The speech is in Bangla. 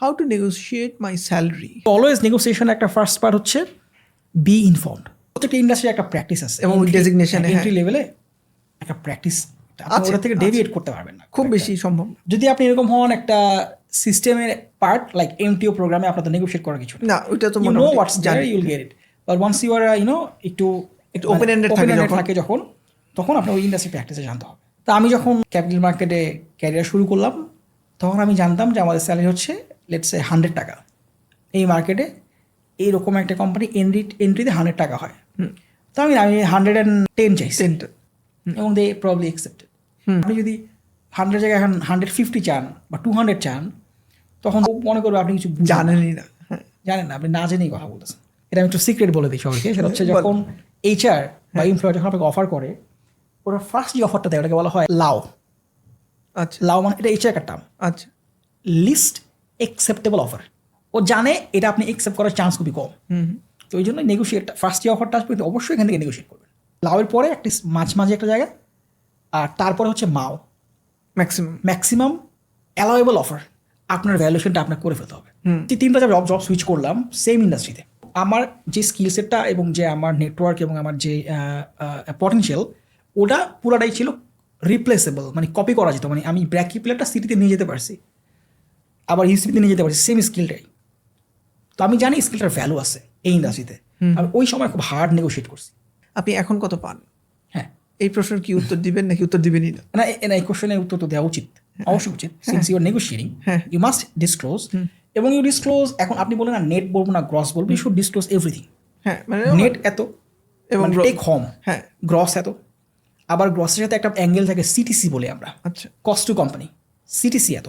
How to negotiate my salary. Always negotiation একটা ফার্স্ট পার্ট হচ্ছে বি ইনফর্মড। প্রত্যেকটা ইন্ডাস্ট্রির একটা প্র্যাকটিস আছে এবং ডেজিগনেশন এন্ট্রি লেভেলে একটা প্র্যাকটিস আপনি ওটা থেকে ডেভিয়েট করতে পারবেন না খুব বেশি সম্ভব। যদি আপনি এরকম হন একটা সিস্টেমের পার্ট লাইক এমটিও প্রোগ্রামে আপনার তো নেগোশিয়েট করার কিছু না, ওইটা তো you know what's there you will get it. But once you are একটু ওপেন এন্ডেড থাকে যখন তখন আপনার ওই ইন্ডাস্ট্রি প্র্যাকটিসে জানতে হবে। তা আমি যখন ক্যাপিটাল মার্কেটে ক্যারিয়ার শুরু করলাম তখন আমি জানতাম যে আমাদের স্যালারি হচ্ছে লেটস সে 100 টাকা। এই মার্কেটে এইরকম একটা কোম্পানি এন্ট্রিতে 100 টাকা হয়। তো আমি 110 চাইছি এবং দে প্রবলি অ্যাকসেপ্টেড। আপনি যদি 100 জায়গায় এখন 150 চান বা 200 চান তখন মনে করবে আপনি কিছু জানেনই না, জানেন না, আপনি না জেনেই কথা বলতেছেন। এটা আমি একটু সিক্রেট বলে দিই সবাইকে। সেটা হচ্ছে যখন এইচআর বা এমপ্লয়ার যখন আপনাকে অফার করে ওরা ফার্স্ট যে অফারটা দেয় ওটাকে বলা হয় লাও। আচ্ছা লাও মানে এটা এইচআর একটা টার্ম, আচ্ছা লিস্ট অ্যাকসেপ্টেবল অফার। ও জানে এটা আপনি অ্যাকসেপ্ট করার চান্স খুবই কম। তো ওই জন্য নেগোশিয়েট ফার্স্ট যে অফারটা আসবে অবশ্যই এখান থেকে নেগোশিয়েট করবেন। লাউয়ের পরে একটা মাঝে একটা জায়গা, আর তারপরে হচ্ছে মাও ম্যাক্সিমাম অ্যালাওয়েবল অফার। আপনার ভ্যালুয়েশনটা আপনার করে ফেলতে হবে। তিনটা জব সুইচ করলাম সেম ইন্ডাস্ট্রিতে। আমার যে স্কিল সেটটা এবং যে আমার নেটওয়ার্ক এবং আমার যে পটেনশিয়াল ওটা পুরাটাই ছিল রিপ্লেসেবল, মানে কপি করা যেত। মানে আমি ব্র্যাক প্লেয়ারটা সিটিতে নিয়ে যেতে পারছি, আবার ইউসিপিতে নিয়ে যেতে পারছি সেম স্কিলটাই। তো আমি জানি স্কিলটার ভ্যালু আছে এই ইন্ডাস্ট্রিতে। আমি ওই সময় খুব হার্ড নেগোশিয়েট করছি। আপনি এখন কত পান? হ্যাঁ, এই প্রশ্নের কি উত্তর দিবেন নাকি উত্তর দিবেনই না? না, এই কোশ্চেনের উত্তর তো দেওয়া উচিত, অবশ্যই উচিত। Since you are negotiating you must disclose. এবং ইউ ডিসক্লোজ, এখন আপনি বলেন না নেট বলবো না গ্রস বলবো, ইউ শুড ডিসক্লোজ এভরিথিং। হ্যাঁ, মানে নেট এত এবং টেক হোম, হ্যাঁ, গ্রস এত, আবার গ্রসের সাথে একটা অ্যাঙ্গেল থাকে সিটিসি বলে আমরা, আচ্ছা কস্ট টু কোম্পানি, সিটিসি এত।